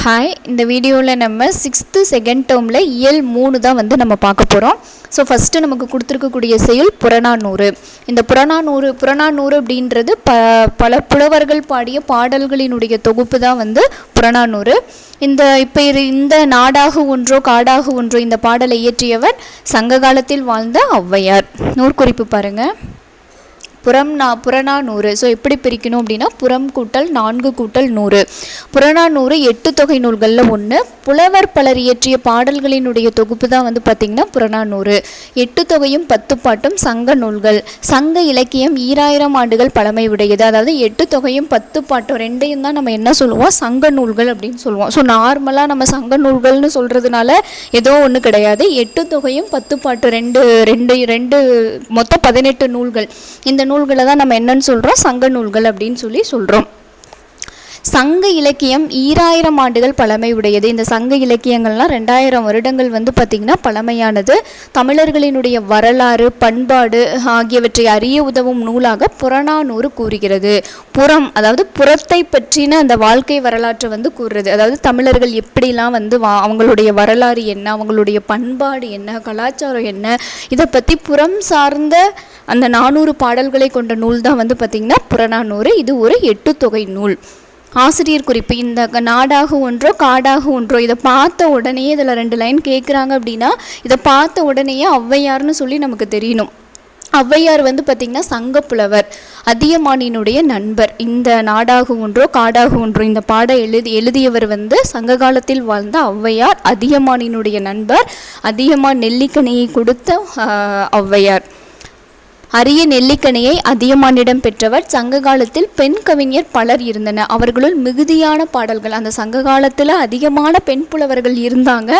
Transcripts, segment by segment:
Hi, இந்த வீடியோவில் நம்ம 6th செகண்ட் டேர்மில் இயல் 3 தான் வந்து நம்ம பார்க்க போகிறோம். ஸோ ஃபஸ்ட்டு நமக்கு கொடுத்துருக்கக்கூடிய செயல் புறநானூறு. இந்த புறநானூறு அப்படின்றது பல புலவர்கள் பாடிய பாடல்களினுடைய தொகுப்பு தான் வந்து புறநானூறு. இந்த நாடாக ஒன்றோ காடாக ஒன்றோ இந்த பாடலை இயற்றியவர் சங்க காலத்தில் வாழ்ந்த ஔவையார். நூற்குறிப்பு பாருங்கள். புறநானூறு. ஸோ எப்படி பிரிக்கணும் அப்படின்னா புறம் கூட்டல் 4 கூட்டல் 100. புறநானூறு 8 தொகை நூல்களில் ஒன்று. புலவர் பலர் இயற்றிய பாடல்களினுடைய தொகுப்பு தான் வந்து பார்த்திங்கன்னா புறநானூறு. 8 தொகையும் 10 பாட்டும் சங்க நூல்கள். சங்க இலக்கியம் 2000 ஆண்டுகள் பழமை உடையது. அதாவது 8 தொகையும் 10 பாட்டும் ரெண்டையும் தான் நம்ம என்ன சொல்லுவோம், சங்க நூல்கள் அப்படின்னு சொல்லுவோம். ஸோ நார்மலாக நம்ம சங்க நூல்கள்னு சொல்கிறதுனால ஏதோ ஒன்று கிடையாது. 8 தொகையும் 10 பாட்டு ரெண்டு மொத்தம் 18 நூல்கள். இந்த நூல்களை தான் நம்ம என்னன்னு சொல்கிறோம், சங்க நூல்கள் அப்படின்னு சொல்கிறோம். சங்க இலக்கியம் 2000 ஆண்டுகள் பழமை உடையது. இந்த சங்க இலக்கியங்கள்லாம் 2000 வருடங்கள் வந்து பார்த்திங்கன்னா பழமையானது. தமிழர்களினுடைய வரலாறு, பண்பாடு ஆகியவற்றை அறிய உதவும் நூலாக புறநானூறு கூறுகிறது. புறம் அதாவது புறத்தை பற்றின அந்த வாழ்க்கை வரலாற்றை வந்து கூறுறது. அதாவது தமிழர்கள் எப்படிலாம் வந்து அவங்களுடைய வரலாறு என்ன, அவங்களுடைய பண்பாடு என்ன, கலாச்சாரம் என்ன, இதை பற்றி புறம் சார்ந்த அந்த 400 பாடல்களை கொண்ட நூல் தான் வந்து பார்த்திங்கன்னா புறநானூறு. இது ஒரு 8 தொகை நூல். ஆசிரியர் குறிப்பு. இந்த நாடாக ஒன்றோ காடாக ஒன்றோ இதை பார்த்த உடனே இதில் 2 லைன் கேட்குறாங்க அப்படின்னா இதை பார்த்த உடனேயே ஔவையார்னு சொல்லி நமக்கு தெரியணும். ஔவையார் வந்து பார்த்திங்கன்னா சங்கப்புலவர், அதியமானினுடைய நண்பர். இந்த நாடாக ஒன்றோ காடாக ஒன்றோ இந்த பாடம் எழுதியவர் வந்து சங்க காலத்தில் வாழ்ந்த ஔவையார், அதியமானினுடைய நண்பர். அதியமான் நெல்லிக்கனியை கொடுத்த ஔவையார். அரிய நெல்லிக்கனியை அதியமானிடம் பெற்றவர். சங்க காலத்தில் பெண் கவிஞர் பலர் இருந்தனர். அவர்களுள் மிகுதியான பாடல்கள், அந்த சங்க காலத்தில் அதிகமான பெண் புலவர்கள் இருந்தாங்க.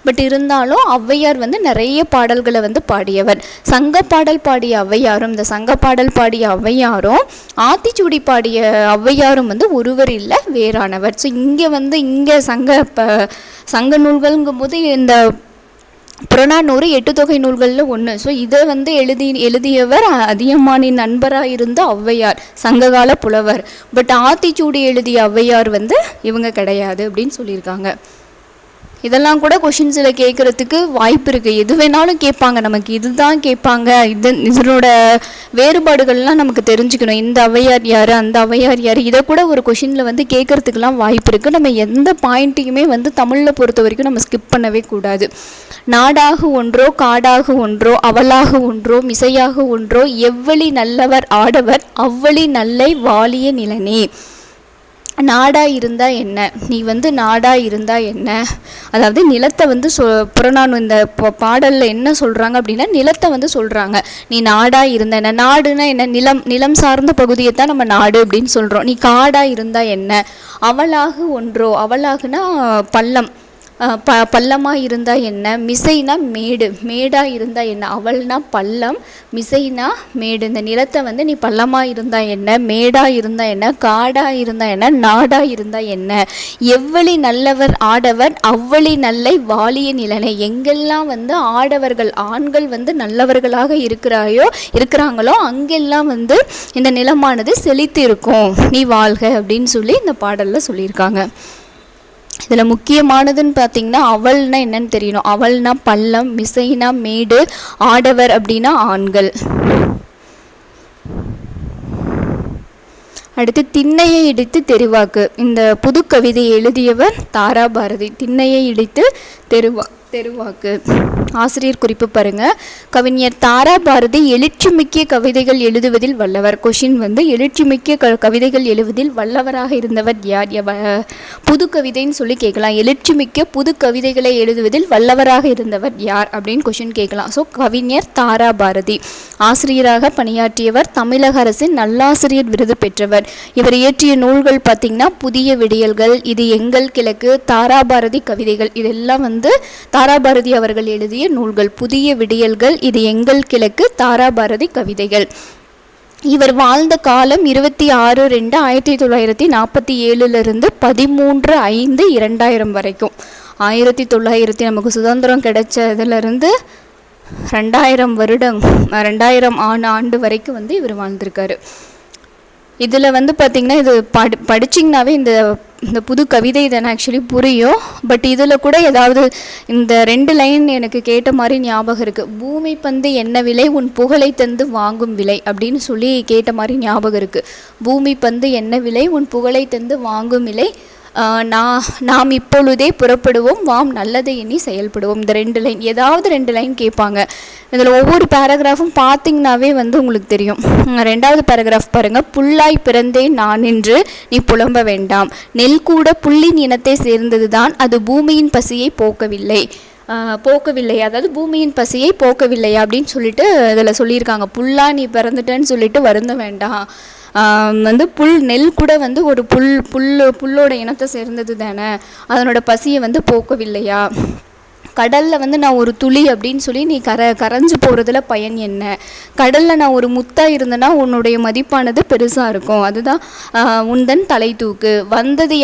பட் இருந்தாலும் ஔவையார் வந்து நிறைய பாடல்களை வந்து பாடியவர். சங்க பாடல் பாடிய ஔவையாரும் இந்த சங்க பாடல் பாடிய ஔவையாரும் ஆத்திச்சூடி பாடிய ஔவையாரும் வந்து ஒருவர் இல்லை, வேறானவர். ஸோ இங்கே சங்க நூல்கள்ங்கும் போது இந்த புறநானூறு 8 தொகை நூல்களில் ஒன்று. ஸோ இதை வந்து எழுதியவர் அதியமானின் நண்பராக இருந்த ஔவையார், சங்ககால புலவர். பட் ஆத்திச்சூடி எழுதிய ஔவையார் வந்து இவங்க கிடையாது அப்படின்னு சொல்லியிருக்காங்க. இதெல்லாம் கூட கொஷின்ஸில் கேட்குறதுக்கு வாய்ப்பு இருக்குது. எது வேணாலும் கேட்பாங்க, நமக்கு இதுதான் கேட்பாங்க. இதனோட வேறுபாடுகள்லாம் நமக்கு தெரிஞ்சுக்கணும். இந்த ஔவையார் யார், அந்த ஔவையார் யார், இதை கூட ஒரு கொஷினில் வந்து கேட்குறதுக்கெலாம் வாய்ப்பு இருக்குது. நம்ம எந்த பாயிண்ட்டையுமே வந்து தமிழில் பொறுத்த வரைக்கும் நம்ம ஸ்கிப் பண்ணவே கூடாது. நாடாக ஒன்றோ காடாக ஒன்றோ அவளாக ஒன்றோ மிசையாக ஒன்றோ எவ்வளி நல்லவர் ஆடவர் அவ்வளி நல்லை வாலிய நிலனே. நாடா இருந்தா என்ன, நீ வந்து நாடா இருந்தா என்ன, அதாவது நிலத்தை வந்து புறநானூறு இந்த பாடலில் என்ன சொல்கிறாங்க அப்படின்னா நிலத்தை வந்து சொல்கிறாங்க. நீ நாடா இருந்த என்ன, நாடுனா என்ன, நிலம் சார்ந்த பகுதியை தான் நம்ம நாடு அப்படின்னு சொல்கிறோம். நீ காடா இருந்தா என்ன, அவளாக ஒன்றோ, அவளாகுனா பள்ளம், பள்ளமாக இருந்தால் என்ன, மிசைனா மேடு, மேடாக இருந்தால் என்ன, அவள்னா பள்ளம், மிசைனா மேடு. இந்த நிலத்தை வந்து நீ பள்ளமாக இருந்தால் என்ன, மேடாக இருந்தால் என்ன, காடாக இருந்தால் என்ன, நாடாக இருந்தால் என்ன. எவ்வளி நல்லவர் ஆடவர் அவ்வளி நல்லை வாலிய நிலனை. எங்கெல்லாம் வந்து ஆடவர்கள் ஆண்கள் வந்து நல்லவர்களாக இருக்கிறாங்களோ அங்கெல்லாம் வந்து இந்த நிலமானது செழித்து இருக்கும், நீ வாழ்க அப்படின்னு சொல்லி இந்த பாடலில் சொல்லியிருக்காங்க. இதில் முக்கியமானதுன்னு பார்த்தீங்கன்னா அவள்னா என்னன்னு தெரியணும். அவள்னா பள்ளம், மிசைனா மேடு, ஆடவர் அப்படின்னா ஆண்கள். அடுத்து திண்ணையை இடித்து தெருவாக்கு. இந்த புது கவிதையை எழுதியவர் தாராபாரதி. திண்ணையை இடித்து தெருவாக்கு. ஆசிரியர் குறிப்பு பாருங்க. கவிஞர் தாராபாரதி எழுச்சிமிக்க கவிதைகள் எழுதுவதில் வல்லவர். கொஷின் வந்து எழுச்சிமிக்க கவிதைகள் எழுதுவதில் வல்லவராக இருந்தவர் யார்? புது கவிதைன்னு சொல்லி கேட்கலாம். எழுச்சிமிக்க புது கவிதைகளை எழுதுவதில் வல்லவராக இருந்தவர் யார் அப்படின்னு கொஷின் கேட்கலாம். ஸோ கவிஞர் தாராபாரதி. ஆசிரியராக பணியாற்றியவர், தமிழக அரசின் நல்லாசிரியர் விருது பெற்றவர். இவர் இயற்றிய நூல்கள் பார்த்திங்கன்னா புதிய விடியல்கள், இது எங்கள் கிழக்கு, தாராபாரதி கவிதைகள். இதெல்லாம் வந்து தாராபாரதி அவர்கள் எழுதிய நூல்கள். புதிய விடியல்கள், இது எங்கள் கிழக்கு, தாராபாரதி கவிதைகள். இவர் வாழ்ந்த காலம் 26/2/1947 13/5/2000 வரைக்கும். 1900 நமக்கு சுதந்திரம் கிடைச்சதுலேருந்து 2000 ஆண்டு வரைக்கும் வந்து இவர் வாழ்ந்திருக்காரு. இதில் வந்து பார்த்திங்கன்னா இது படிச்சிங்கனாவே இந்த இந்த புது கவிதை இதை ஆக்சுவலி புரியும். பட் இதில் கூட ஏதாவது இந்த 2 லைன் எனக்கு கேட்ட மாதிரி ஞாபகம் இருக்குது. பூமி பந்து என்ன விலை, உன் புகழை தந்து வாங்கும் விலை அப்படின்னு சொல்லி கேட்ட மாதிரி ஞாபகம் இருக்குது. பூமி பந்து என்ன விலை, உன் புகழை தந்து வாங்கும் விலை, நாம் இப்பொழுதே புறப்படுவோம், வாம் நல்லதை எண்ணி செயல்படுவோம். இந்த 2 லைன், ஏதாவது 2 லைன் கேட்பாங்க. இதில் ஒவ்வொரு பேராகிராஃபும் பார்த்திங்கனாவே வந்து உங்களுக்கு தெரியும். 2வது பேராகிராஃப் பாருங்கள். புல்லாய் பிறந்தேன் நான் என்று நீ புலம்ப வேண்டாம், நெல் கூட புல்லின் இனத்தை சேர்ந்தது தான், அது பூமியின் பசியை போக்கவில்லை. அதாவது பூமியின் பசியை போக்கவில்லை அப்படின்னு சொல்லிட்டு இதில் சொல்லியிருக்காங்க. புல்லா நீ பிறந்துட்டேன்னு சொல்லிட்டு வருந்த வேண்டாம். வந்து நெல் கூட வந்து ஒரு புல்லோட இனத்தை சேர்ந்தது தானே, அதனோட பசியை வந்து போக்கவில்லையா. கடலில் வந்து நான் ஒரு துளி அப்படின்னு சொல்லி நீ கரைஞ்சு போகிறதுல பயன் என்ன. கடலில் நான் ஒரு முத்தாக இருந்தேன்னா உன்னுடைய மதிப்பானது பெருசாக இருக்கும். அதுதான் உந்தன் தலை தூக்கு. வந்தது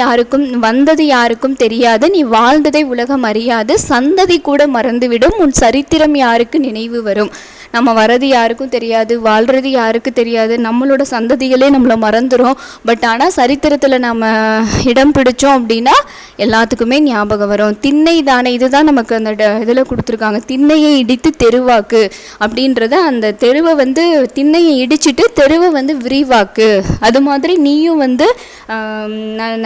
யாருக்கும் தெரியாது, நீ வாழ்ந்ததை உலகம் அறியாது, சந்ததி கூட மறந்துவிடும், உன் சரித்திரம் யாருக்கு நினைவு வரும். நம்ம வரது யாருக்கும் தெரியாது, வாழ்கிறது யாருக்கு தெரியாது, நம்மளோட சந்ததிகளே நம்மளை மறந்துடும். பட் ஆனால் சரித்திரத்தில் நம்ம இடம் பிடிச்சோம் அப்படின்னா எல்லாத்துக்குமே ஞாபகம் வரும். திண்ணை தானே, இதுதான் நமக்கு அந்த இதில் கொடுத்துருக்காங்க. திண்ணையை இடித்து தெருவாக்கு அப்படின்றத, அந்த தெருவை வந்து திண்ணையை இடிச்சிட்டு தெருவை வந்து விரிவாக்கு. அது மாதிரி நீயும் வந்து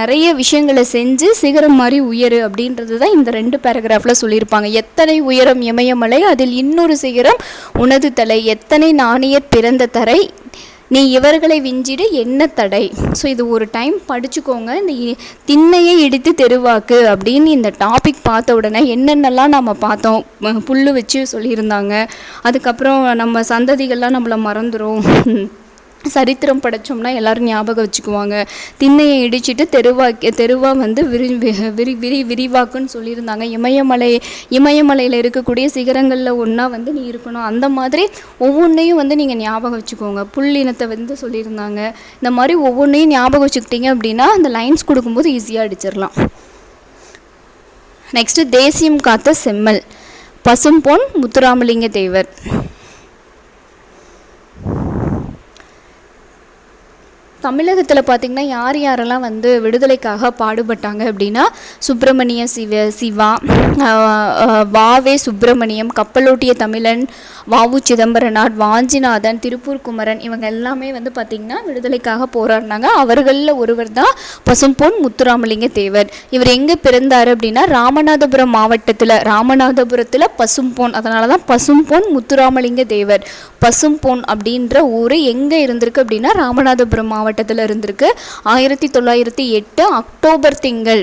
நிறைய விஷயங்களை செஞ்சு சிகரம் மாதிரி உயரு அப்படின்றது தான் இந்த 2 பேராகிராஃபில் சொல்லியிருப்பாங்க. எத்தனை உயரம் இமயமலை, அதில் இன்னொரு சிகரம் உனது தலை, எத்தனை நாணயர் பிறந்த தரை, நீ இவர்களை விஞ்சிடு என்ன தடை. ஸோ இது ஒரு டைம் படிச்சுக்கோங்க. இந்த திண்ணையை இடித்து தெருவாக்கு அப்படின்னு இந்த டாபிக் பார்த்த உடனே என்னென்னலாம் நம்ம பார்த்தோம், புல் வச்சு சொல்லியிருந்தாங்க. அதுக்கப்புறம் நம்ம சந்ததிகள்லாம் நம்மளை மறந்துடும், சரித்திரம் படைச்சோம்னா எல்லோரும் ஞாபகம் வச்சுக்குவாங்க, திண்ணையை இடிச்சிட்டு தெருவாக வந்து விரிவாக்குன்னு சொல்லியிருந்தாங்க. இமயமலையில் இருக்கக்கூடிய சிகரங்களில் ஒன்றா வந்து நீ இருக்கணும். அந்த மாதிரி ஒவ்வொன்றையும் வந்து நீங்கள் ஞாபகம் வச்சுக்கோங்க. புல்லினத்தை வந்து சொல்லியிருந்தாங்க. இந்த மாதிரி ஒவ்வொன்றையும் ஞாபகம் வச்சுக்கிட்டீங்க அப்படின்னா அந்த லைன்ஸ் கொடுக்கும்போது ஈஸியாக அடிச்சிடலாம். நெக்ஸ்ட்டு தேசியம் காத்த செம்மல், பசும்பொன் முத்துராமலிங்க தேவர். தமிழகத்தில் பார்த்திங்கன்னா யாரெல்லாம் வந்து விடுதலைக்காக பாடுபட்டாங்க அப்படின்னா சுப்பிரமணிய சிவா, வாவே சுப்பிரமணியம், கப்பலோட்டிய தமிழன், வாவு சிதம்பரனார், வாஞ்சிநாதன், திருப்பூர் குமரன், இவங்க எல்லாமே வந்து பார்த்திங்கன்னா விடுதலைக்காக போராடினாங்க. அவர்களில் ஒருவர் தான் பசும்பொன் முத்துராமலிங்க தேவர். இவர் எங்கே பிறந்தார் அப்படின்னா ராமநாதபுரம் ராமநாதபுரத்தில் பசும்பொன், அதனால தான் பசும்பொன் முத்துராமலிங்க தேவர். பசும்பொன் அப்படின்ற ஊர் எங்கே இருந்திருக்கு அப்படின்னா ராமநாதபுரம் மாவட்டத்தில் இருந்திருக்கு. 1908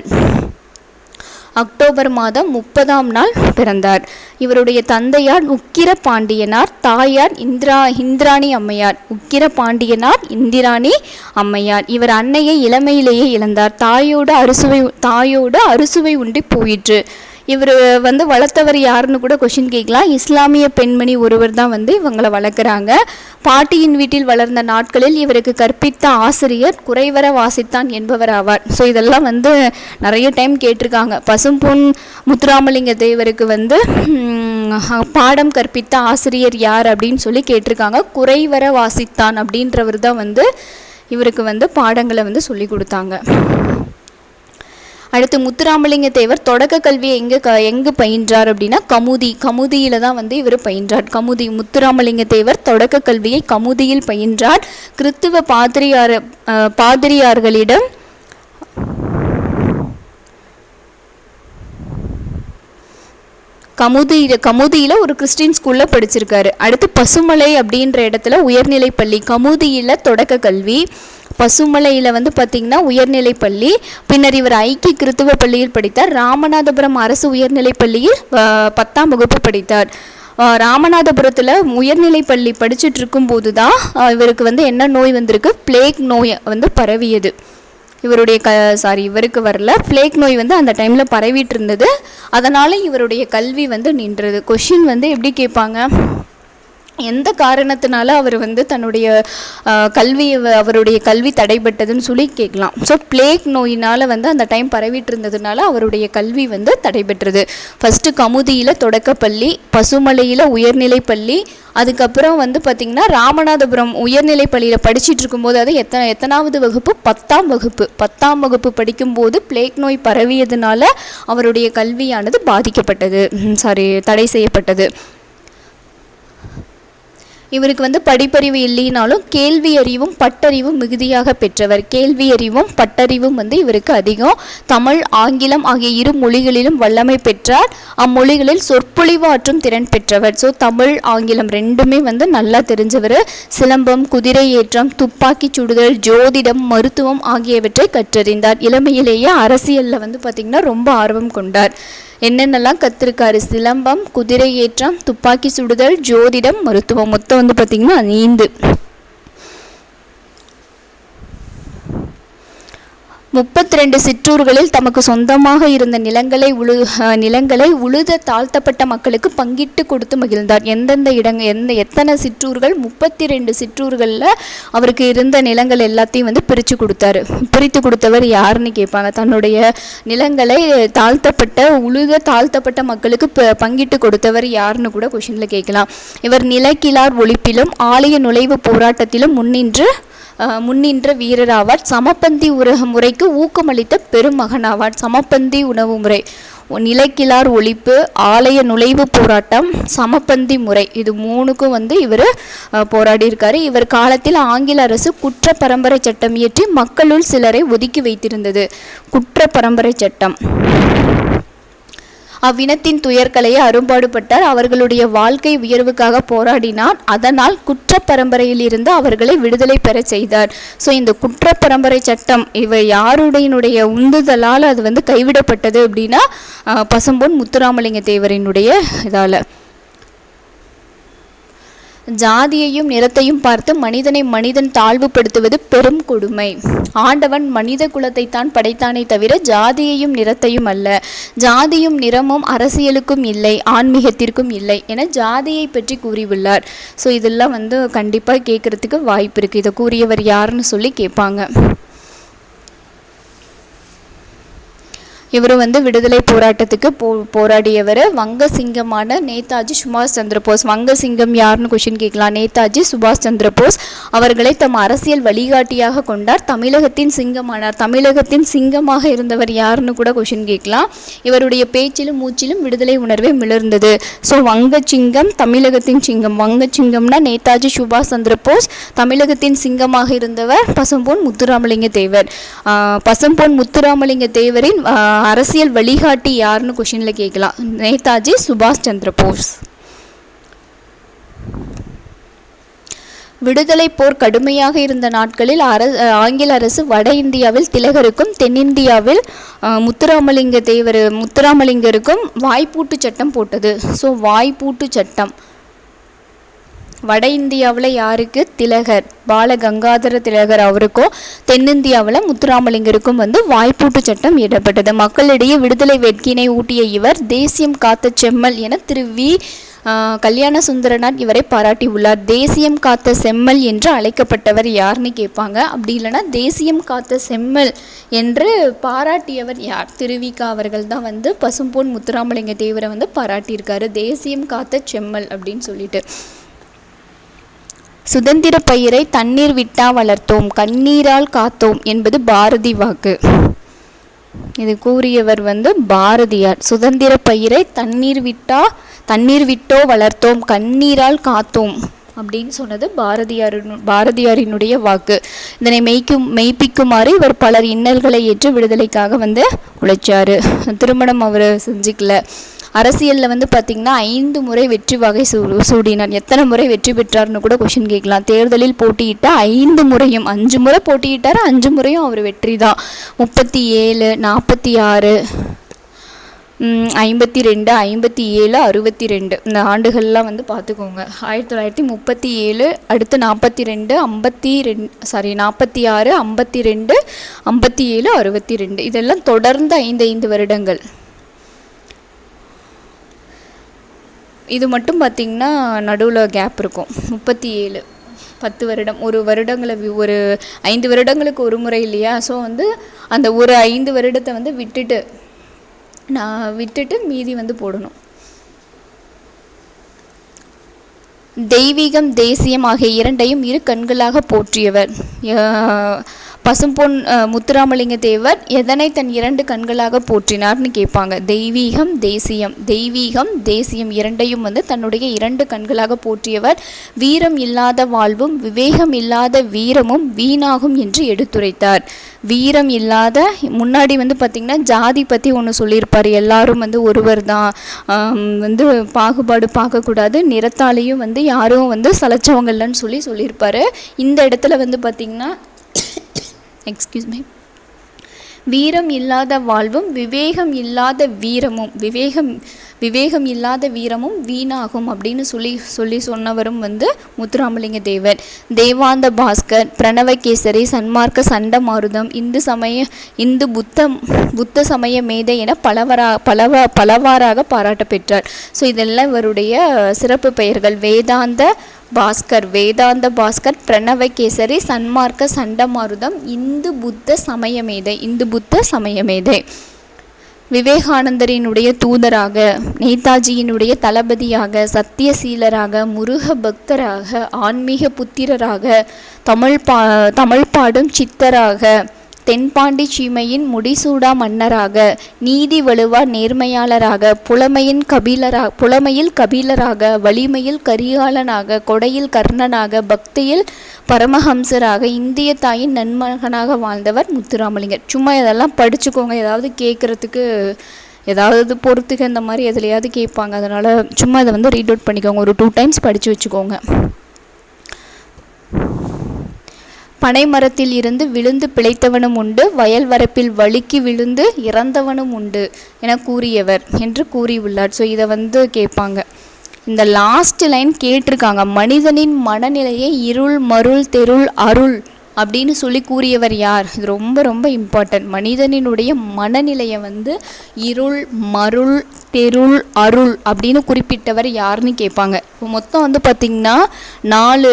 அக்டோபர் மாதம் 30ஆம் நாள் பிறந்தார். இவருடைய தந்தையார் உக்கிர பாண்டியனார், தாயார் இந்திராணி அம்மையார். உக்கிர பாண்டியனார், இந்திராணி அம்மையார். இவர் அன்னையை இளமையிலேயே இழந்தார். தாயோடு அறுசுவை உண்டி போயிற்று. இவர் வந்து வளர்த்தவர் யாருன்னு கூட கொஷின் கேட்கலாம். இஸ்லாமிய பெண்மணி ஒருவர் தான் வந்து இவங்களை வளர்க்குறாங்க. பாட்டியின் வீட்டில் வளர்ந்த நாட்களில் இவருக்கு கற்பித்த ஆசிரியர் குறைவர வாசித்தான் என்பவர் ஆவார். ஸோ இதெல்லாம் வந்து நிறைய டைம் கேட்டிருக்காங்க. பசும்பொன் முத்துராமலிங்க தேவருக்கு வந்து பாடம் கற்பித்த ஆசிரியர் யார் அப்படின்னு சொல்லி கேட்டிருக்காங்க. குறைவர வாசித்தான் அப்படின்றவர் தான் வந்து இவருக்கு வந்து பாடங்களை வந்து சொல்லி கொடுத்தாங்க. அடுத்து முத்துராமலிங்க தேவர் தொடக்க கல்வியை எங்கே பயின்றார் அப்படின்னா கமுதியில் தான் வந்து இவர் பயின்றார். முத்துராமலிங்க தேவர் தொடக்க கல்வியை கமுதியில் பயின்றார். கிறித்துவ பாதிரியார்களிடம் கமுதியில் ஒரு கிறிஸ்டின் ஸ்கூலில் படிச்சிருக்காரு. அடுத்து பசுமலை அப்படின்ற இடத்துல உயர்நிலை பள்ளி. கமுதியில் தொடக்க கல்வி, பசுமலையில் வந்து பார்த்திங்கன்னா உயர்நிலை பள்ளி. பின்னர் இவர் ஐக்கிய கிறித்துவ பள்ளியில் படித்தார். ராமநாதபுரம் அரசு உயர்நிலை பள்ளியில் 10ஆம் வகுப்பு படித்தார். ராமநாதபுரத்தில் உயர்நிலை பள்ளி படிச்சுட்டு இருக்கும்போது தான் இவருக்கு வந்து என்ன நோய் வந்திருக்கு, பிளேக் நோய் வந்து பரவியது. இவருக்கு வரல, பிளேக் நோய் வந்து அந்த டைமில் பரவிட்டு இருந்தது. அதனால் இவருடைய கல்வி வந்து நின்றது. கொஷின் வந்து எப்படி கேட்பாங்க, எந்த காரணத்தினால அவர் வந்து தன்னுடைய அவருடைய கல்வி தடைபட்டதுன்னு சொல்லி கேட்கலாம். ஸோ பிளேக் நோயினால் வந்து அந்த டைம் பரவிட்டு இருந்ததுனால அவருடைய கல்வி வந்து தடைபெற்றது. ஃபஸ்ட்டு கமுதியில் தொடக்கப்பள்ளி, பசுமலையில் உயர்நிலை பள்ளி, அதுக்கப்புறம் வந்து பார்த்திங்கன்னா ராமநாதபுரம் உயர்நிலை பள்ளியில் படிச்சுட்டு இருக்கும்போது, அது எத்தனாவது வகுப்பு, 10ஆம் வகுப்பு 10ஆம் வகுப்பு படிக்கும்போது பிளேக் நோய் பரவியதுனால அவருடைய கல்வியானது பாதிக்கப்பட்டது, தடை செய்யப்பட்டது. இவருக்கு வந்து படிப்பறிவு இல்லைனாலும் கேள்வி அறிவும் பட்டறிவும் மிகுதியாக பெற்றவர். கேள்வி அறிவும் பட்டறிவும் வந்து இவருக்கு அதிகம். தமிழ், ஆங்கிலம் ஆகிய இரு மொழிகளிலும் வல்லமை பெற்றார். அம்மொழிகளில் சொற்பொழிவு ஆற்றும் திறன் பெற்றவர். ஸோ தமிழ், ஆங்கிலம் ரெண்டுமே வந்து நல்லா தெரிஞ்சவர். சிலம்பம், குதிரை ஏற்றம், துப்பாக்கி சுடுதல், ஜோதிடம், மருத்துவம் ஆகியவற்றை கற்றறிந்தார். இளமையிலேயே அரசியலில் வந்து பார்த்திங்கன்னா ரொம்ப ஆர்வம் கொண்டார். என்னென்னலாம் கற்றுருக்காரு? சிலம்பம், குதிரை ஏற்றம், துப்பாக்கி சுடுதல், ஜோதிடம், மருத்துவம். மொத்தம் வந்து பார்த்திங்கன்னா 5. 32 சிற்றூர்களில் தமக்கு சொந்தமாக இருந்த நிலங்களை உழுத தாழ்த்தப்பட்ட மக்களுக்கு பங்கிட்டு கொடுத்து மகிழ்ந்தார். எத்தனை சிற்றூர்கள்? 32 சிற்றூர்களில் அவருக்கு இருந்த நிலங்கள் எல்லாத்தையும் வந்து பிரித்து கொடுத்தவர் யாருன்னு கேட்பாங்க. தன்னுடைய நிலங்களை உழுத தாழ்த்தப்பட்ட மக்களுக்கு பங்கிட்டு கொடுத்தவர் யாருன்னு கூட கொஷினில் கேட்கலாம். இவர் நிலக்கிழார் ஒழிப்பிலும் ஆலய நுழைவு போராட்டத்திலும் முன்னின்ற வீரராவார். சமப்பந்தி முறைக்கு ஊக்கமளித்த பெருமகனாவார். சமப்பந்தி உணவு முறை, நிலக்கிழார் ஒழிப்பு, ஆலய நுழைவு போராட்டம், சமப்பந்தி முறை, இது 3க்கும் வந்து இவர் போராடி இருக்காரு. இவர் காலத்தில் ஆங்கில அரசு குற்ற பரம்பரை சட்டம் இயற்றி மக்களுள் சிலரை ஒதுக்கி வைத்திருந்தது. குற்ற பரம்பரை சட்டம். அவ்வினத்தின் துயர்களையே அரும்பாடுபட்டார். அவர்களுடைய வாழ்க்கை உயர்வுக்காக போராடினார். அதனால் குற்ற பரம்பரையில் இருந்து அவர்களை விடுதலை பெற செய்தார். ஸோ இந்த குற்ற பரம்பரை சட்டம் யாருடைய உந்துதலால் அது வந்து கைவிடப்பட்டது அப்படின்னா பசும்பொன் முத்துராமலிங்க தேவரினுடைய இதால். ஜாதியையும் நிறத்தையும் பார்த்து மனிதன் தாழ்வுபடுத்துவது பெரும் கொடுமை. ஆண்டவன் மனித குலத்தை தான் படைத்தானே தவிர ஜாதியையும் நிறத்தையும் அல்ல. ஜாதியும் நிறமும் அரசியலுக்கும் இல்லை, ஆன்மீகத்திற்கும் இல்லை என ஜாதியை பற்றி கூறியுள்ளார். ஸோ இதெல்லாம் வந்து கண்டிப்பாக கேட்குறதுக்கு வாய்ப்பு இருக்குது. இதை கூறியவர் யாருன்னு சொல்லி கேட்பாங்க. இவர் வந்து விடுதலை போராட்டத்துக்கு போராடியவர். வங்க சிங்கமான நேதாஜி சுபாஷ் சந்திர போஸ். வங்க சிங்கம் யாருன்னு கொஷின் கேட்கலாம். நேதாஜி சுபாஷ் சந்திர போஸ் அவர்களை தம் அரசியல் வழிகாட்டியாக கொண்டார். தமிழகத்தின் சிங்கமானார். தமிழகத்தின் சிங்கமாக இருந்தவர் யாருன்னு கூட கொஷின் கேட்கலாம். இவருடைய பேச்சிலும் மூச்சிலும் விடுதலை உணர்வே மிளர்ந்தது. ஸோ வங்க சிங்கம், தமிழகத்தின் சிங்கம். வங்க சிங்கம்னா நேதாஜி சுபாஷ் சந்திர போஸ், தமிழகத்தின் சிங்கமாக இருந்தவர் பசும்பொன் முத்துராமலிங்க தேவர். பசும்பொன் முத்துராமலிங்க தேவரின் அரசியல் வழிகாட்டி யாருன்னு கொஷின்ல கேட்கலாம். நேதாஜி சுபாஷ் சந்திர போஸ். விடுதலை போர் கடுமையாக இருந்த நாட்களில் ஆங்கில அரசு வட இந்தியாவில் திலகருக்கும் தென்னிந்தியாவில் முத்துராமலிங்கருக்கும் வாய்ப்பூட்டு சட்டம் போட்டது. ஸோ வாய்ப்பூட்டு சட்டம் வட இந்தியாவில் யாருக்கு? திலகர், பால கங்காதர திலகர் அவருக்கும், தென்னிந்தியாவில் முத்துராமலிங்கருக்கும் வந்து வாய்ப்பூட்டு சட்டம் இயற்றப்பட்டது. மக்களிடையே விடுதலை வெட்கினை ஊட்டிய இவர் தேசியம் காத்த செம்மல் என திரு வி. கல்யாண சுந்தரனார் இவரை பாராட்டியுள்ளார். தேசியம் காத்த செம்மல் என்று அழைக்கப்பட்டவர் யாருன்னு கேட்பாங்க. அப்படி இல்லைன்னா தேசியம் காத்த செம்மல் என்று பாராட்டியவர் யார்? திருவிக்கா அவர்கள் தான் வந்து பசும்பொன் முத்துராமலிங்க தேவரை வந்து பாராட்டியிருக்காரு. தேசியம் காத்த செம்மல் அப்படின்னு சொல்லிட்டு. சுதந்திர பயிரை தண்ணீர் விட்டா வளர்த்தோம், கண்ணீரால் காத்தோம் என்பது பாரதி வாக்கு. இது கூறியவர் வந்து பாரதியார். சுதந்திர பயிரை தண்ணீர் விட்டோ வளர்த்தோம், கண்ணீரால் காத்தோம் அப்படின்னு சொன்னது பாரதியாரினுடைய வாக்கு. இதனை மெய்ப்பிக்குமாறு இவர் பலர் இன்னல்களை ஏற்று விடுதலைக்காக வந்து உழைச்சாரு. திருமணம் அவர் செஞ்சுக்கல. அரசியலில் வந்து பார்த்திங்கன்னா 5 முறை வெற்றி வகை சூடினார். எத்தனை முறை வெற்றி பெற்றார்னு கூட கொஷின் கேட்கலாம். தேர்தலில் போட்டியிட்ட 5 முறையும், 5 முறை போட்டியிட்டார், 5 முறையும் அவர் வெற்றி தான். 37, 46, 52, 57, 62 இந்த ஆண்டுகள்லாம் வந்து பார்த்துக்கோங்க. 1937, அடுத்து 42, 46, 52, 57, 62 இதெல்லாம் தொடர்ந்து 5 வருடங்கள். இது மட்டும் பார்த்திங்கன்னா நடுவில் கேப் இருக்கும். 37 10 வருடம், ஒரு வருடங்களை ஒரு 5 வருடங்களுக்கு ஒரு முறை இல்லையா. ஸோ வந்து அந்த ஒரு 5 வருடத்தை வந்து விட்டுட்டு மீதி வந்து போடணும். தெய்வீகம் தேசியம் ஆகிய இரண்டையும் இரு கண்களாக போற்றியவர் பசும்பொன் முத்துராமலிங்க தேவர் எதனை தன் 2 கண்களாக போற்றினார்னு கேட்பாங்க. தெய்வீகம் தேசியம் இரண்டையும் வந்து தன்னுடைய 2 கண்களாக போற்றியவர். வீரம் இல்லாத வாழ்வும் விவேகம் இல்லாத வீரமும் வீணாகும் என்று எடுத்துரைத்தார். வீரம் இல்லாத, முன்னாடி வந்து பார்த்திங்கன்னா ஜாதி பற்றி ஒன்று சொல்லியிருப்பார். எல்லாரும் வந்து ஒருவர் தான், வந்து பாகுபாடு பார்க்கக்கூடாது, நிறத்தாலையும் வந்து யாரும் வந்து சலைச்சவங்கல்லன்னு சொல்லியிருப்பார். இந்த இடத்துல வந்து பார்த்திங்கன்னா வீரம் இல்லாத வாழ்வும் விவேகம் இல்லாத வீரமும் வீணாகும் அப்படின்னு சொன்னவரும் வந்து முத்துராமலிங்க தேவர். தேவாந்த பாஸ்கர், பிரணவகேசரி, சன்மார்க்க சண்டமாருதம், இந்து புத்த சமய மேதை என பலவாறாக பாராட்ட பெற்றார். ஸோ இதெல்லாம் இவருடைய சிறப்பு பெயர்கள். வேதாந்த பாஸ்கர், பிரணவகேசரி, சன்மார்க்க சண்டமாருதம், இந்து புத்த சமயமேதை. விவேகானந்தரினுடைய தூதராக, நேதாஜியினுடைய தளபதியாக, சத்தியசீலராக, முருக பக்தராக, ஆன்மீக புத்திரராக, தமிழ் பாடும் சித்தராக, தென்பாண்டி சீமையின் முடிசூடா மன்னராக, நீதி வலுவா நேர்மையாளராக, புலமையில் கபிலராக, வலிமையில் கரிகாலனாக, கொடையில் கர்ணனாக, பக்தியில் பரமஹம்சராக, இந்திய தாயின் நன்மகனாக வாழ்ந்தவர் முத்துராமலிங்கர். சும்மா இதெல்லாம் படிச்சுக்கோங்க. ஏதாவது கேட்குறதுக்கு ஏதாவது பொறுத்துக்க இந்த மாதிரி எதுலையாவது கேட்பாங்க. அதனால் சும்மா இதை வந்து ரீட் அவுட் பண்ணிக்கோங்க. ஒரு 2 டைம்ஸ் படித்து வச்சுக்கோங்க. பனைமரத்தில் இருந்து விழுந்து பிழைத்தவனும் உண்டு, வயல் வரப்பில் வழுக்கி விழுந்து இறந்தவனும் உண்டு என கூறியவர் என்று கூறியுள்ளார். ஸோ இதை வந்து கேட்பாங்க. இந்த லாஸ்ட் லைன் கேட்டிருக்காங்க. மனிதனின் மனநிலையை இருள் மருள் தெருள் அருள் அப்படின்னு கூறியவர் யார்? இது ரொம்ப ரொம்ப இம்பார்ட்டன்ட். மனிதனினுடைய மனநிலையை வந்து இருள் மருள் தெருள் அருள் அப்படின்னு குறிப்பிட்டவர் யாருன்னு கேட்பாங்க. இப்போ மொத்தம் வந்து பார்த்திங்கன்னா 4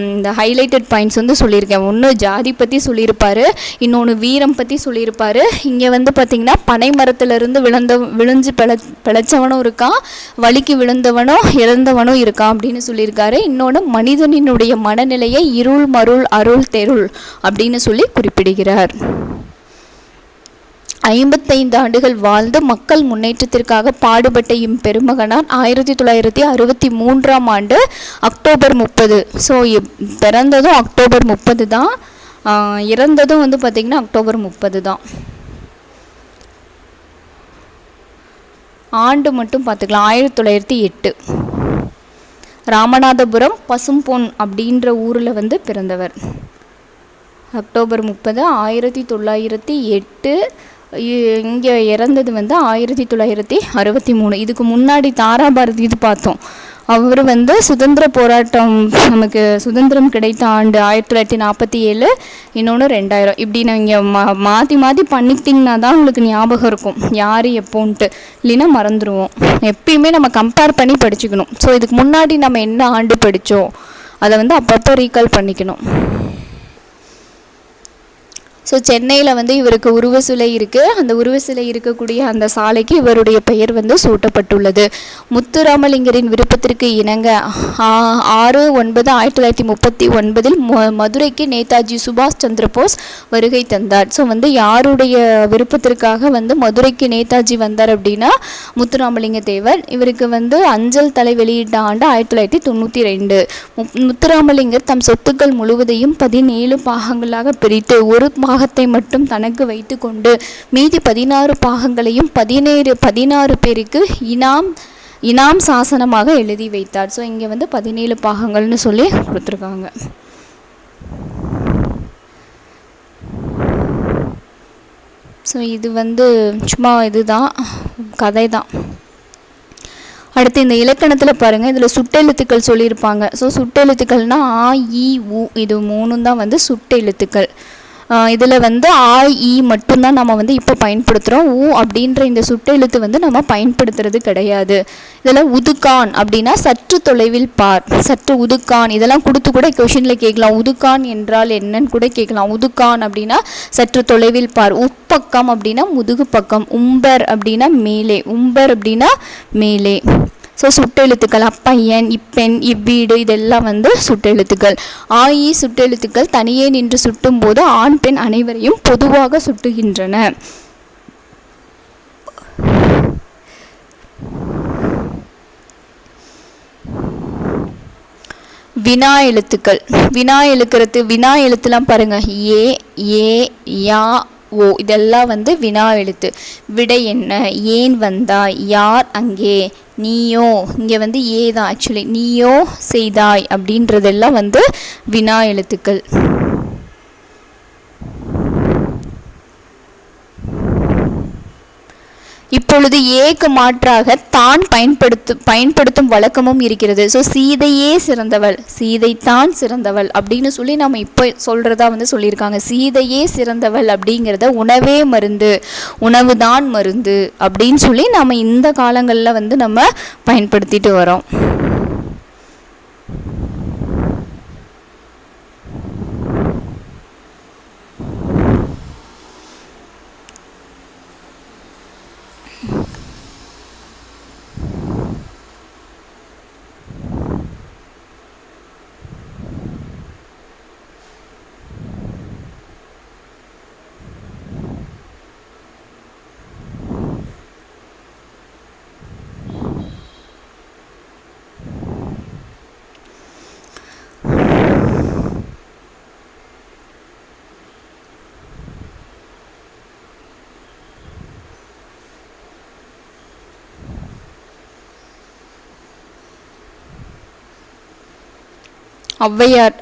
இந்த ஹைலைட்டட் பாயிண்ட்ஸ் வந்து சொல்லியிருக்கேன். ஒன்று ஜாதி பற்றி சொல்லியிருப்பார், இன்னொன்று வீரம் பற்றி சொல்லியிருப்பார். இங்கே வந்து பார்த்திங்கன்னா பனை மரத்துலேருந்து விழுஞ்சு பிழைச்சவனும் இருக்கான், வலிக்கு விழுந்தவனும் இறந்தவனும் இருக்கான் அப்படின்னு சொல்லியிருக்காரு. இன்னொன்று மனிதனினுடைய மனநிலையை இருள் மருள் அருள் தெருள் அப்படின்னு குறிப்பிடுகிறார். 55 ஆண்டுகள் வாழ்ந்து மக்கள் முன்னேற்றத்திற்காக பாடுபட்ட பெருமகனார் 1963ஆம் ஆண்டு அக்டோபர் 30. ஸோ பிறந்ததும் அக்டோபர் 30 தான், இறந்ததும் வந்து பார்த்திங்கன்னா அக்டோபர் 30 தான். ஆண்டு மட்டும் பார்த்துக்கலாம், 1908. ராமநாதபுரம் பசும்பொன் அப்படின்ற ஊரில் வந்து பிறந்தவர். அக்டோபர் 30, 1908. இங்கே இறந்தது வந்து 1963. இதுக்கு முன்னாடி தாராபாரதி இது பார்த்தோம். அவர் வந்து சுதந்திர போராட்டம், நமக்கு சுதந்திரம் கிடைத்த ஆண்டு 1947, இன்னொன்று 2000. இப்படி நீங்கள் மாற்றி பண்ணிக்கிட்டிங்கன்னா தான் உங்களுக்கு ஞாபகம் இருக்கும் யார் எப்போன்ட்டு, இல்லைன்னா மறந்துடுவோம். எப்பயுமே நம்ம கம்பேர் பண்ணி படிச்சுக்கணும். ஸோ இதுக்கு முன்னாடி நம்ம என்ன ஆண்டு படித்தோம் அதை வந்து அப்பப்போ ரீகால் பண்ணிக்கணும். ஸோ சென்னையில் வந்து இவருக்கு உருவ சிலை இருக்குது. அந்த உருவ சிலை இருக்கக்கூடிய அந்த சாலைக்கு இவருடைய பெயர் வந்து சூட்டப்பட்டுள்ளது. முத்துராமலிங்கரின் விருப்பத்திற்கு இணங்க 6/9/1939 மதுரைக்கு நேதாஜி சுபாஷ் சந்திர போஸ் வருகை தந்தார். ஸோ வந்து யாருடைய விருப்பத்திற்காக வந்து மதுரைக்கு நேதாஜி வந்தார் அப்படின்னா முத்துராமலிங்க தேவர். இவருக்கு வந்து அஞ்சல் தலை வெளியிட்ட ஆண்டு 1992. முத்துராமலிங்கர் தம் சொத்துக்கள் முழுவதையும் 17 பாகங்களாக பிரித்து ஒரு பாகத்தை மட்டும் தனக்கு வைத்து கொண்டு மீதி 16 பாகங்களையும் 16 பேருக்கு இனாம் சாசனமாக எழுதி வைத்தார். ஸோ இங்கே வந்து 17 பாகங்கள்னு சொல்லி கொடுத்துருக்காங்க. ஸோ இது வந்து சும்மா இதுதான் கதை தான். அடுத்து இந்த இலக்கணத்தில் பாருங்கள், இதில் சுட்டெழுத்துக்கள் சொல்லியிருப்பாங்க. ஸோ சுட்டெழுத்துக்கள்னால் ஆ இ உ இது 3 தான் வந்து சுட்டெழுத்துக்கள். இதில் வந்து ஆ ஈ மட்டும்தான் நம்ம வந்து இப்போ பயன்படுத்துகிறோம். ஊ அப்படின்ற இந்த சுட்டெழுத்து வந்து நம்ம பயன்படுத்துறது கிடையாது. இதில் உதுக்கான் அப்படின்னா சற்று தொலைவில் பார், சற்று உதுக்கான் இதெல்லாம் கொடுத்து கூட கொஷினில் கேட்கலாம். உதுக்கான் என்றால் என்னன்னு கூட கேட்கலாம். உதுக்கான் அப்படின்னா சற்று தொலைவில் பார். உப்பக்கம் அப்படின்னா முதுகு பக்கம். உம்பர் அப்படின்னா மேலே. உம்பர் அப்படின்னா மேலே. ஸோ சுட்டெழுத்துக்கள் அப்பையன், இப்பெண், இவ்வீடு இதெல்லாம் வந்து சுட்டெழுத்துக்கள். ஆயி சுட்டெழுத்துக்கள் தனியே நின்று சுட்டும் போது ஆண் பெண் அனைவரையும் பொதுவாக சுட்டுகின்றன. வினா எழுத்துக்கள். வினா எழுத்துலாம் பாருங்க. ஏ, ஏ, யா, ஓ இதெல்லாம் வந்து வினா எழுத்து. விடை என்ன, ஏன் வந்தாய், யார் அங்கே, நீயோ, இங்கே வந்து ஏ தான் ஆக்சுவலி, நீயோ செய்தாய் அப்படின்றதெல்லாம் வந்து வினா எழுத்துக்கள். இப்பொழுது ஏக்கு மாற்றாக தான் பயன்படுத்தும் வழக்கமும் இருக்கிறது. ஸோ சீதையே சிறந்தவள், சீதைத்தான் சிறந்தவள் அப்படின்னு சொல்லி நம்ம இப்போ சொல்கிறதா வந்து சொல்லியிருக்காங்க. சீதையே சிறந்தவள் அப்படிங்கிறத உணவே மருந்து, உணவுதான் மருந்து அப்படின்னு சொல்லி நம்ம இந்த காலங்களில் வந்து நம்ம பயன்படுத்திட்டு வரோம்.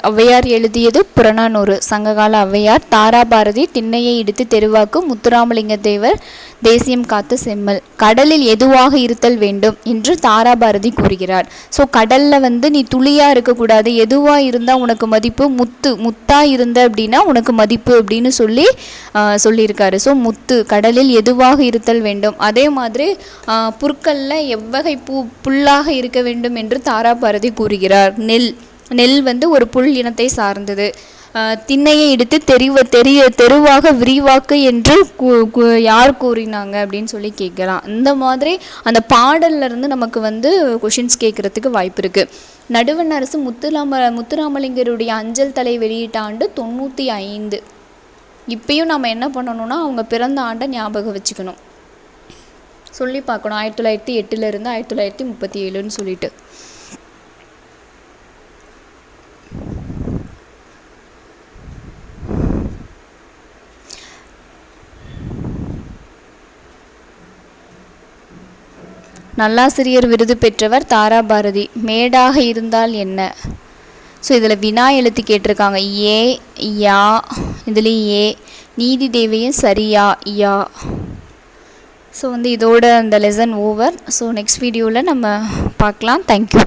ஔவையார் எழுதியது புறநானூறு. சங்ககால ஔவையார். தாராபாரதி திண்ணையை இடித்து தெருவாக்கு முத்துராமலிங்க தேவர் தேசியம் காத்து செம்மல். கடலில் எதுவாக இருத்தல் வேண்டும் என்று தாராபாரதி கூறுகிறார். ஸோ கடலில் வந்து நீ துளியாக இருக்கக்கூடாது, எதுவாக இருந்தால் உனக்கு மதிப்பு, முத்தாக இருந்த அப்படின்னா உனக்கு மதிப்பு அப்படின்னு சொல்லியிருக்காரு. ஸோ முத்து, கடலில் எதுவாக இருத்தல் வேண்டும். அதே மாதிரி புற்களில் எவ்வகை புல்லாக இருக்க வேண்டும் என்று தாராபாரதி கூறுகிறார். நெல் வந்து ஒரு புல் இனத்தை சார்ந்தது. திண்ணையை எடுத்து தெருவாக விரிவாக்கு என்று யார் கூறினாங்க அப்படின்னு சொல்லி கேட்கலாம். இந்த மாதிரி அந்த பாடல்லேருந்து நமக்கு வந்து கொஷின்ஸ் கேட்குறதுக்கு வாய்ப்பு இருக்குது. நடுவண் அரசு முத்துராமலிங்கருடைய அஞ்சல் தலை வெளியிட்ட ஆண்டு 95. இப்பயும் நம்ம என்ன பண்ணணும்னா அவங்க பிறந்த ஆண்டை ஞாபகம் வச்சுக்கணும், சொல்லி பார்க்கணும். 1908 1937 சொல்லிட்டு. நல்லாசிரியர் விருது பெற்றவர் தாராபாரதி. மேடாக இருந்தால் என்ன? ஸோ இதில் வினா எழுத்து கேட்டிருக்காங்க. ஏ, யா, இதுலேயும் ஏ. நீதி தேவையும் சரியா, யா. ஸோ வந்து இதோட அந்த லெசன் ஓவர். ஸோ நெக்ஸ்ட் வீடியோவில் நம்ம பார்க்கலாம். தேங்க்யூ.